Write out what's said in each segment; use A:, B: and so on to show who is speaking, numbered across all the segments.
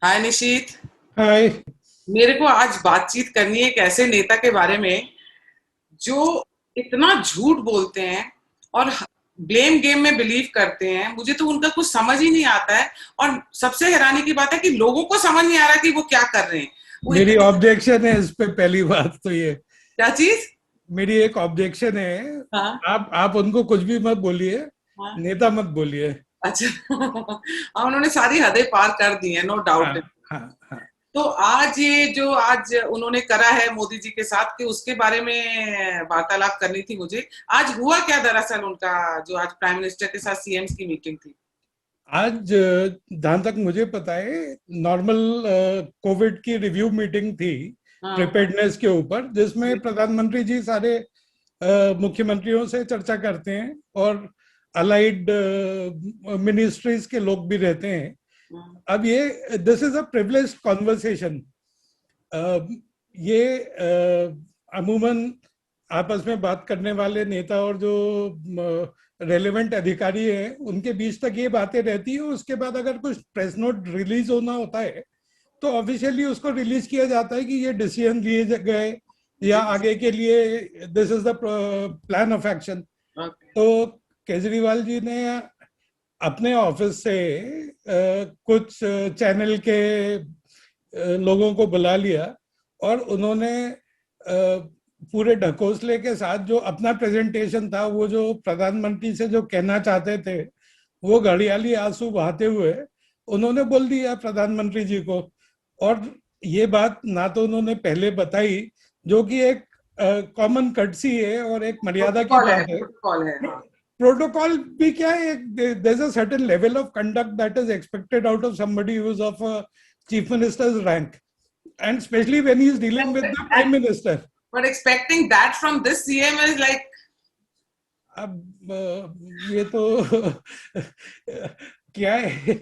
A: हाय निशीत।
B: हाय।
A: मेरे को आज बातचीत करनी है एक ऐसे नेता के बारे में जो इतना झूठ बोलते हैं और ब्लेम गेम में बिलीव करते हैं। मुझे तो उनका कुछ समझ ही नहीं आता है। और सबसे हैरानी की बात है कि लोगों को समझ नहीं आ रहा कि वो क्या कर रहे हैं। वो
B: मेरी
A: इतने
B: ऑब्जेक्शन है इस पे। पहली बात तो ये
A: क्या चीज।
B: मेरी एक ऑब्जेक्शन है।
A: हाँ
B: आप उनको कुछ भी मत बोलिए,
A: हाँ।
B: नेता मत बोलिए।
A: अच्छा हाँ, उन्होंने सारी हदें पार कर दी हैं, नो
B: हाँ
A: डाउट।
B: हाँ हाँ।
A: तो आज ये जो आज उन्होंने करा है मोदी जी के साथ कि उसके बारे में वार्तालाप करनी थी मुझे। आज हुआ क्या दरअसल उनका, जो आज प्राइम मिनिस्टर के साथ सीएम्स की मीटिंग थी।
B: आज जहाँ तक मुझे पता है, नॉर्मल कोविड की रिव्यू मीटिंग थी
A: हाँ
B: प्रिपेयर्डनेस के ऊपर, जिसमें प्रधानमंत्री जी सारे मुख्यमंत्रियों से चर्चा करते हैं और अलाइड मिनिस्ट्रीज के लोग भी रहते हैं।
A: हाँ
B: अब ये this is a privileged conversation. ये अमूमन आपस में बात करने वाले नेता और जो रेलेवेंट अधिकारी हैं उनके बीच तक ये बातें रहती है। उसके बाद अगर कुछ प्रेस नोट रिलीज होना होता है तो ऑफिशियली उसको रिलीज किया जाता है कि ये डिसीजन लिए गए या
A: जी।
B: आगे के लिए this is the plan of action.
A: Okay.
B: तो केजरीवाल जी ने अपने ऑफिस से कुछ चैनल के लोगों को बुला लिया और उन्होंने पूरे ढकोसले के साथ जो अपना प्रेजेंटेशन था, वो जो प्रधानमंत्री से जो कहना चाहते थे, वो घड़ियाली आंसू बहाते हुए उन्होंने बोल दिया प्रधानमंत्री जी को। और ये बात ना तो उन्होंने पहले बताई, जो कि एक कॉमन कर्टसी है और एक मर्यादा की
A: प्रोटोकॉल है,
B: बात है।
A: प्रोटोकॉल है, हाँ।
B: प्रोटोकॉल भी क्या है, there is a certain level of conduct that is expected out of somebody who is of a chief minister's rank, and especially when he is dealing with the prime minister.
A: But expecting that from this CM is like.
B: अब ये तो क्या है,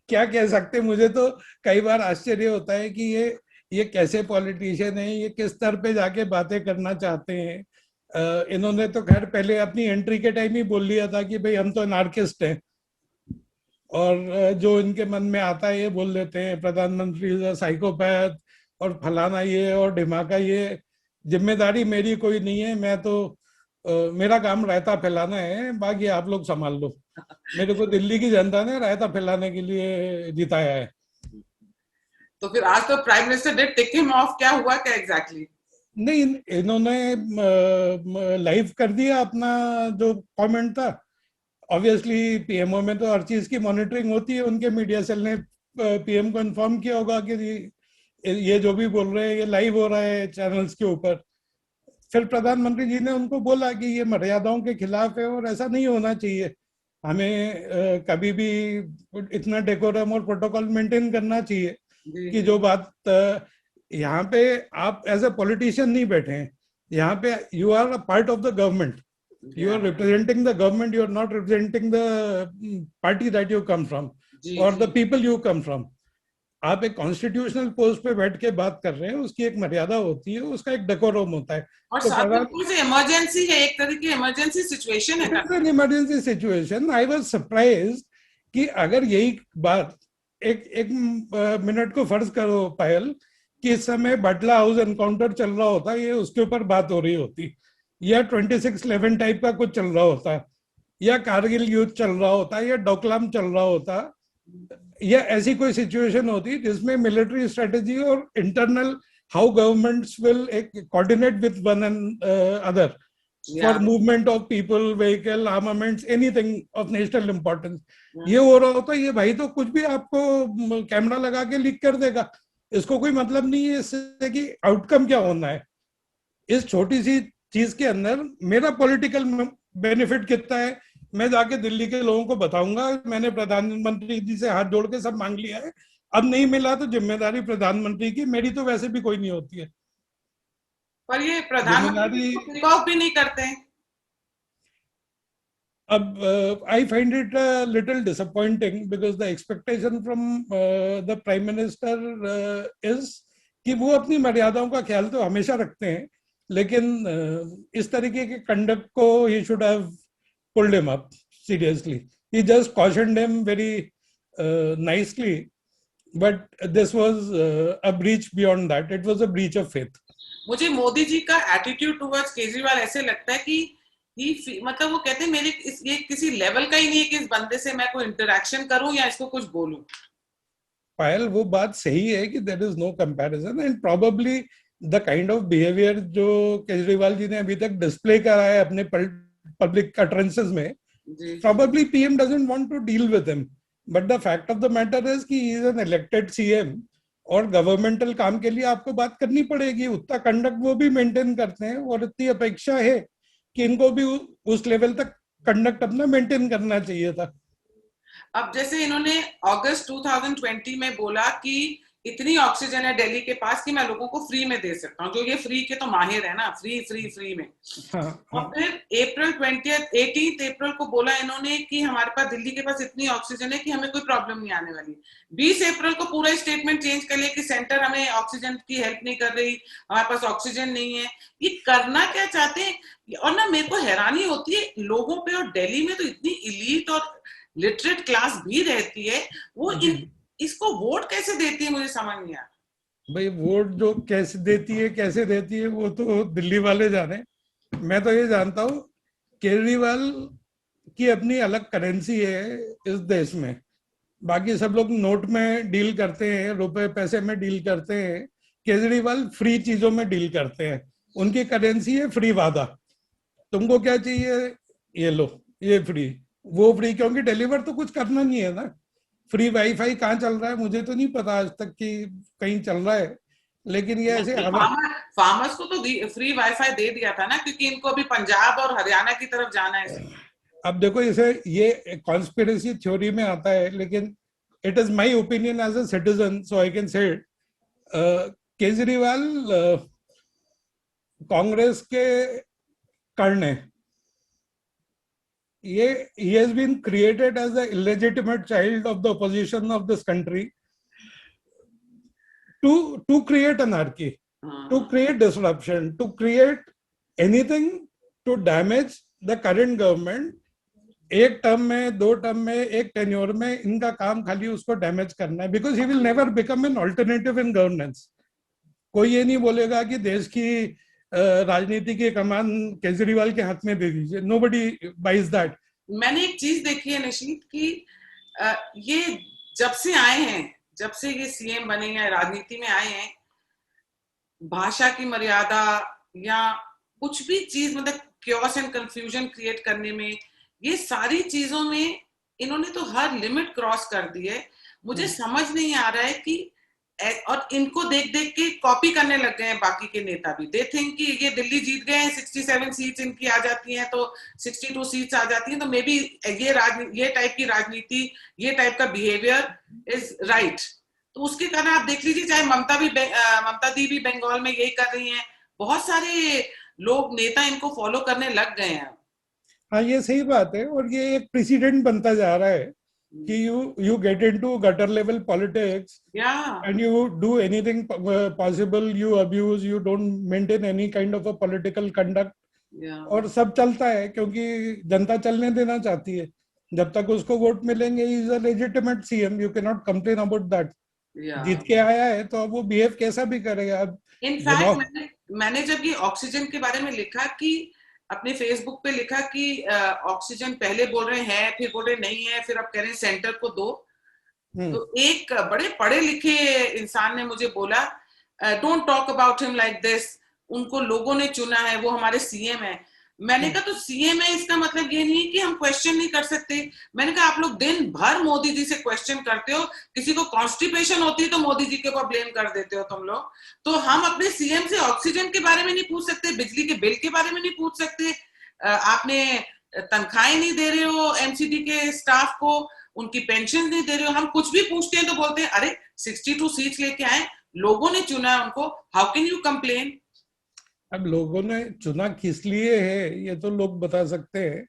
B: क्या कह सकते। मुझे तो कई बार आश्चर्य होता है कि ये कैसे पॉलिटिशियन है, ये किस स्तर पे जाके बातें करना चाहते हैं। इन्होंने तो खैर पहले अपनी एंट्री के टाइम ही बोल लिया था कि भाई हम तो अनार्किस्ट हैं, और जो इनके मन में आता है ये बोल देते हैं, प्रधानमंत्री साइकोपैथ और फलाना ये और ढिमाका ये। जिम्मेदारी मेरी कोई नहीं है, मैं तो मेरा काम रायता फैलाना है, बाकी आप लोग संभाल लो। मेरे को दिल्ली की जनता ने रायता फैलाने के लिए जिताया है।
A: तो फिर आज तो prime minister did tick him of, क्या हुआ क्या एग्जैक्टली exactly?
B: नहीं, इन्होंने लाइव कर दिया अपना जो कमेंट था। ऑब्वियसली पीएमओ में तो हर चीज की मॉनिटरिंग होती है, उनके मीडिया सेल ने पीएम को इन्फॉर्म किया होगा कि ये जो भी बोल रहे हैं ये लाइव हो रहा है चैनल्स के ऊपर। फिर प्रधानमंत्री जी ने उनको बोला कि ये मर्यादाओं के खिलाफ है और ऐसा नहीं होना चाहिए। हमें कभी भी इतना डेकोरम और प्रोटोकॉल मेंटेन करना चाहिए
A: जी
B: कि
A: जी।
B: जो बात यहाँ पे आप एज ए पॉलिटिशियन नहीं बैठे हैं, यहाँ पे you are a part of the government. You are
A: Yeah.
B: representing the government, you are not representing the party that you come from
A: जी
B: or
A: जी।
B: the people you come from. आप एक constitutional post पे बैठ के बात कर रहे हैं, उसकी एक मर्यादा होती है, उसका एक डेकोरम होता है।
A: और
B: तो
A: साथ में
B: प्रधान,
A: कौन सी इमरजेंसी है, एक तरह की इमरजेंसी सिचुएशन है
B: it is an
A: country.
B: Emergency situation. I was surprise कि अगर यही बात एक एक मिनट को फर्ज करो पायल, कि इस समय बाटला हाउस एनकाउंटर चल रहा होता, ये उसके ऊपर बात हो रही होती, या 26/11 टाइप का कुछ चल रहा होता, या कारगिल युद्ध चल रहा होता, या डोकलाम चल रहा होता, या ऐसी कोई सिचुएशन होती जिसमें मिलिट्री स्ट्रेटेजी और internal how governments will coordinate with one and other
A: या
B: for movement of people, vehicle, armaments, anything of national importance. ये हो रहा होता, ये भाई तो कुछ भी आपको कैमरा लगा के लीक कर देगा। इसको कोई मतलब नहीं है इससे कि आउटकम क्या होना है। इस छोटी सी चीज के अंदर मेरा पॉलिटिकल बेनिफिट कितना है, मैं जाके दिल्ली के लोगों को बताऊंगा मैंने प्रधानमंत्री जी से हाथ जोड़ के सब मांग लिया है। अब नहीं मिला तो जिम्मेदारी प्रधानमंत्री की, मेरी तो वैसे भी कोई नहीं होती है
A: पर ये प्रधानमंत्री
B: जिम्मेदारी।
A: इसको पिक ऑफ भी नहीं करते हैं।
B: अब I find it little disappointing because the expectation from the prime minister is कि वो अपनी मर्यादाओं का ख्याल तो हमेशा रखते हैं, लेकिन इस तरीके के कंडक्ट को he should have pulled him up seriously. He just cautioned him very nicely but this was a breach beyond that. It was a breach of faith.
A: मुझे मोदी जी का एटीट्यूड टुवर्ड्स केजरीवाल ऐसे लगता है कि मतलब वो कहते हैं मेरे ये किसी लेवल का ही नहीं है कि इस बंदे से मैं कोई इंटरेक्शन करूं या इसको कुछ बोलूं.
B: पायल, वो बात सही है कि there is no comparison, and probably the kind of behaviour जो केजरीवाल जी ने अभी तक डिस्प्ले करा है अपने पब्लिक अटरेंसेस में, probably PM doesn't want to deal with him. But the fact of the matter is कि he is an elected CM, और गवर्नमेंटल काम के लिए आपको बात करनी पड़ेगी. उतना कंडक्ट वो भी मेंटेन करते हैं, और इतनी अपेक्षा है कि इनको भी उस लेवल तक कंडक्ट अपना मेंटेन करना चाहिए था.
A: अब जैसे इन्होंने अगस्त 2020 में बोला कि इतनी ऑक्सीजन है दिल्ली के पास कि मैं लोगों को फ्री में दे सकता हूँ, जो ये फ्री के तो माहिर है ना, फ्री फ्री फ्री में. और फिर अप्रैल 18 अप्रैल को बोला इन्होंने कि हमारे पास दिल्ली के पास इतनी ऑक्सीजन है कि हमें कोई प्रॉब्लम नहीं आने वाली. 20 अप्रैल को पूरा स्टेटमेंट चेंज कर लिया कि सेंटर हमें ऑक्सीजन की हेल्प नहीं कर रही, हमारे पास ऑक्सीजन नहीं है. ये करना क्या चाहते हैं? और ना मेरे को हैरानी होती है लोगों पे, और दिल्ली में तो इतनी इलीट और लिटरेट क्लास भी रहती है, वो इसको वोट कैसे देती है मुझे समझ नहीं आ.
B: भाई वोट जो कैसे देती है वो तो दिल्ली वाले जाने. मैं तो ये जानता हूँ केजरीवाल की अपनी अलग करेंसी है इस देश में. बाकी सब लोग नोट में डील करते हैं, रुपए पैसे में डील करते हैं. केजरीवाल फ्री चीजों में डील करते हैं. उनकी करेंसी है फ्री वादा. तुमको क्या चाहिए, ये लो, ये फ्री, वो फ्री, क्योंकि डिलीवर तो कुछ करना नहीं है ना. फ्री वाईफाई कहाँ चल रहा है मुझे तो नहीं पता आज तक कि कहीं चल रहा है, लेकिन ये ऐसे
A: फार्मर्स को तो फ्री वाईफाई दे दिया था ना, क्योंकि इनको अभी पंजाब और हरियाणा की तरफ जाना है.
B: अब देखो इसे ये कॉन्स्पिरेसी थ्योरी में आता है, लेकिन it is my opinion as a citizen, so I can say it. Kejriwal Congress के कर्ण है. he has been created as an illegitimate child of the opposition of this country to create anarchy, to create disruption, to create anything to damage the current government. एक term में, दो term में, एक tenure में इनका काम खाली उसको डैमेज करना है, because he will never become an alternative in governance. कोई ये नहीं बोलेगा कि देश की राजनीति की कमान केजरीवाल के हाथ में दे दीजिए. Nobody buys that.
A: मैंने एक चीज देखी है निशीत कि ये जब से आए हैं, जब से ये सीएम बने हैं, राजनीति में आए हैं, भाषा की मर्यादा या कुछ भी चीज, मतलब क्योस एंड कंफ्यूजन क्रिएट करने में, ये सारी चीजों में इन्होंने तो हर लिमिट क्रॉस कर दी है. मुझे समझ नहीं आ रहा है कि, और इनको देख देख के कॉपी करने लग गए हैं बाकी के नेता भी. दे थिंक कि ये दिल्ली जीत गए हैं, 67 सीट्स इनकी आ जाती हैं, तो 62 सीट्स आ जाती हैं, तो मे बी ये टाइप की राजनीति, ये टाइप का बिहेवियर इज राइट. तो उसके कारण आप देख लीजिए, चाहे ममता दी भी बंगाल में यही कर रही हैं, बहुत सारे लोग, नेता इनको फॉलो करने लग गए हैं.
B: हाँ, ये सही बात है, और ये एक प्रेसिडेंट बनता जा रहा है कि you get into gutter level politics, and you do anything possible, you abuse, you don't maintain any kind of a political conduct, और सब चलता है क्योंकि जनता चलने देना चाहती है. जब तक उसको वोट मिलेंगे, he is a legitimate CM, you cannot complain about that. जीत के आया है तो अब वो बिहेव कैसा भी करेगा. अब
A: इनफैक्ट मैंने जब ये ऑक्सीजन के बारे में लिखा, कि अपने फेसबुक पे लिखा कि ऑक्सीजन पहले बोल रहे हैं, फिर बोल रहे नहीं है, फिर अब कह रहे हैं सेंटर को दो, तो एक बड़े पढ़े लिखे इंसान ने मुझे बोला, don't talk about him like this, उनको लोगों ने चुना है, वो हमारे सीएम है. मैंने कहा तो सीएम है इसका मतलब ये नहीं कि हम क्वेश्चन नहीं कर सकते. मैंने कहा आप लोग दिन भर मोदी जी से क्वेश्चन करते हो, किसी को कॉन्स्टिपेशन होती है तो मोदी जी के ऊपर ब्लेम कर देते हो तुम लोग. तो हम अपने सीएम से ऑक्सीजन के बारे में नहीं पूछ सकते, बिजली के बिल के बारे में नहीं पूछ सकते, आपने तनख्वाहें नहीं दे रहे हो एमसीडी के स्टाफ को, उनकी पेंशन नहीं दे रहे हो. हम कुछ भी पूछते हैं तो बोलते हैं अरे 62 सीट्स लेके आए, लोगों ने चुना है उनको, हाउ कैन यू कंप्लेन.
B: अब लोगों ने चुना किस लिए है ये तो लोग बता सकते हैं,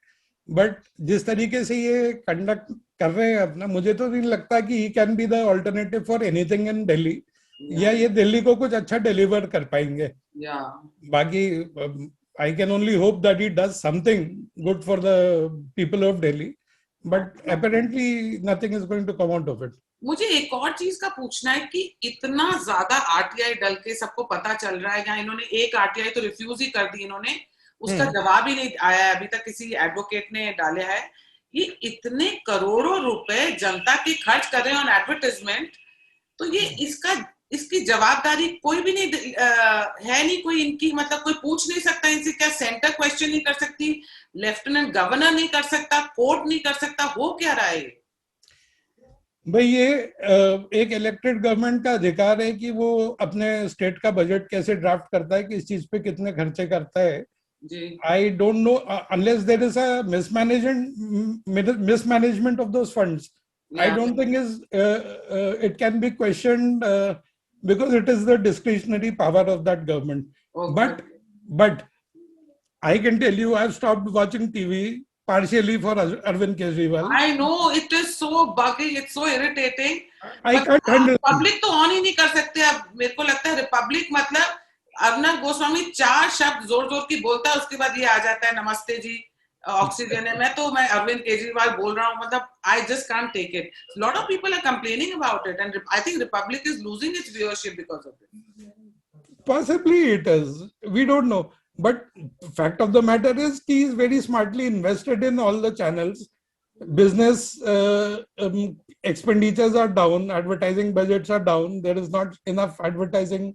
B: बट जिस तरीके से ये कंडक्ट कर रहे हैं अपना, मुझे तो नहीं लगता कि he can be the alternative for anything in Delhi, या ये दिल्ली को कुछ अच्छा डिलीवर कर पाएंगे. बाकी I can only hope that he does something good for the people of Delhi, but apparently nothing is going to come out of it.
A: मुझे एक और चीज का पूछना है कि इतना ज्यादा आरटीआई डल के सबको पता चल रहा है, या इन्होंने एक आरटीआई तो रिफ्यूज ही कर दी इन्होंने, उसका जवाब ही नहीं आया है अभी तक, किसी एडवोकेट ने डाला है। ये इतने करोड़ों रुपए जनता की खर्च कर रहे हैं ऑन एडवर्टाइजमेंट, तो ये इसका इसकी जवाबदारी कोई भी नहीं है नहीं कोई इनकी, मतलब कोई पूछ नहीं सकता इनसे, क्या सेंटर क्वेश्चन नहीं कर सकती, लेफ्टिनेंट गवर्नर नहीं कर सकता, कोर्ट नहीं कर सकता, हो क्या रहा है?
B: भाई ये एक इलेक्टेड गवर्नमेंट का अधिकार है कि वो अपने स्टेट का बजट कैसे ड्राफ्ट करता है, किस चीज पे कितने खर्चे करता है।
A: जी,
B: I don't know unless there is a mismanagement of those funds. I
A: या
B: don't think is it can be questioned because it is the discretionary power of that government.
A: Okay.
B: But I can tell you, I've stopped watching TV partially for Arvind Kejriwal.
A: I know it is so bugging, it's so irritating.
B: I can't handle it.
A: Public तो on ही नहीं कर सकते अब, मेरे को लगता है Republic मतलब अर्नब गोस्वामी 4 शब्द जोर जोर की बोलता है, उसके बाद ये आ जाता है नमस्ते जी ऑक्सीजन है। मैं अरविंद केजरीवाल बोल रहा हूँ, मतलब I just can't take it. Lot of people are complaining about it and I think Republic is losing its viewership because of it.
B: Possibly it is. We don't know. But fact of the matter is he is very smartly invested in all the channels. Business expenditures are down, advertising budgets are down. There is not enough advertising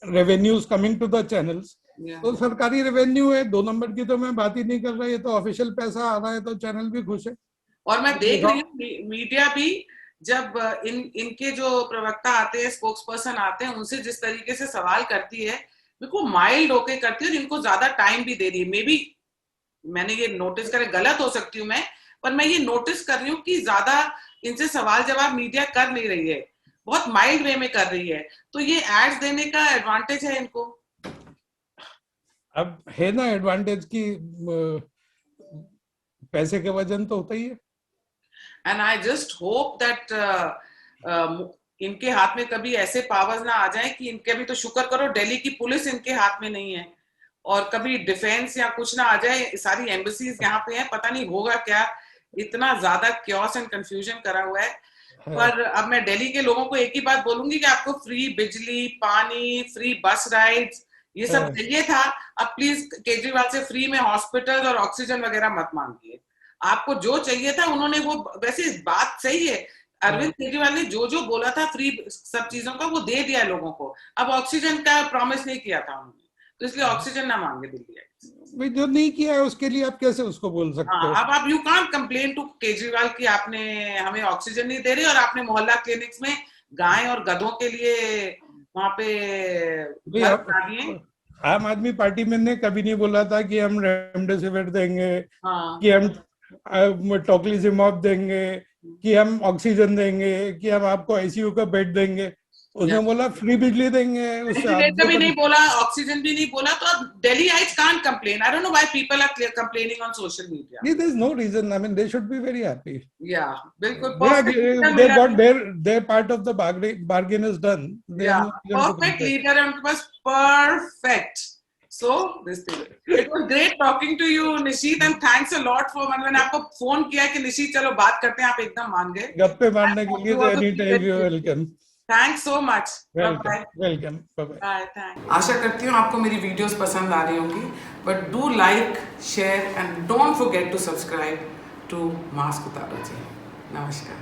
B: revenues coming to the channels. तो सरकारी revenue है, 2 number की तो मैं बात ही नहीं कर रहा, ये तो ऑफिशियल पैसा आ रहा है तो चैनल भी खुश है।
A: और मैं देख रही हूँ मीडिया भी, जब इनके जो प्रवक्ता आते हैं, स्पोक्स पर्सन आते हैं, उनसे जिस तरीके से सवाल करती है, बिल्कुल माइल्ड होके करती है और इनको ज्यादा टाइम भी दे रही है। मे बी मैंने ये नोटिस करे, गलत हो सकती हूँ मैं, पर मैं ये नोटिस कर रही हूँ कि ज्यादा इनसे सवाल जवाब मीडिया कर नहीं रही है, बहुत माइल्ड वे में कर रही है। तो ये एड्स देने का एडवांटेज है इनको।
B: अब है ना एडवांटेज की पैसे के वजन तो होता ही है।
A: And I just hope that इनके हाथ में कभी ऐसे पावर्स ना आ जाए कि इनके, भी तो शुक्र करो दिल्ली की पुलिस इनके हाथ में नहीं है, और कभी डिफेंस या कुछ ना आ जाए, सारी एम्बेसीज यहाँ पे हैं, पता नहीं होगा क्या, इतना ज्यादा क्योस एंड कंफ्यूजन करा हुआ है। पर अब मैं दिल्ली के लोगों को एक ही बात बोलूंगी कि आपको फ्री बिजली, पानी, फ्री बस राइड्स, ये सब चाहिए था। अब प्लीज केजरीवाल से फ्री में हॉस्पिटल और ऑक्सीजन वगैरह मत मांगिए, आपको जो चाहिए था उन्होंने वो, वैसे बात सही है, अरविंद केजरीवाल ने जो जो बोला था फ्री सब चीजों का वो दे दिया लोगों को, अब ऑक्सीजन का प्रॉमिस नहीं किया था उन्होंने, तो इसलिए ऑक्सीजन ना मांगे दिल्ली।
B: भाई जो नहीं किया है उसके लिए आप कैसे उसको बोल सकते हो?
A: अब आप you can't complain to Kejriwal कि आपने हमें ऑक्सीजन नहीं दे रहे और आपने मोहल्ला क्लिनिक्स में गाय और गधों के लिए वहां पे बना दिए।
B: आम आदमी पार्टी में ने कभी नहीं बोला था कि हम रेमडेसिविर देंगे, कि हम टोक्लिजिमाब देंगे, कि हम ऑक्सीजन देंगे, कि हम आपको आईसीयू का बेड देंगे। उसने बोला फ्री बिजली देंगे,
A: वेंटिलेटर भी नहीं बोला, ऑक्सीजन भी नहीं बोला। तो अब Delhiites can't complain. I don't know why people are complaining on social media.
B: There is no reason. I mean, they should be very happy.
A: Yeah, बिल्कुल
B: they got their part of the bargain is done.
A: Yeah, perfect leader है उनके पास, perfect. So this thing. It was great talking to you, Nishit, and thanks a lot for मैंने आपको phone किया कि निशीत चलो बात करते हैं, आप एकदम मान गए।
B: गप्पे मारने के लिए anytime you are welcome.
A: Thanks so much.
B: Welcome. Welcome. Bye-bye.
A: Bye. Thanks. आशा करती हूँ आपको मेरी वीडियोस पसंद आ रही होंगी, but do like, share and don't forget to subscribe to Mask Utaro ji. नमस्कार।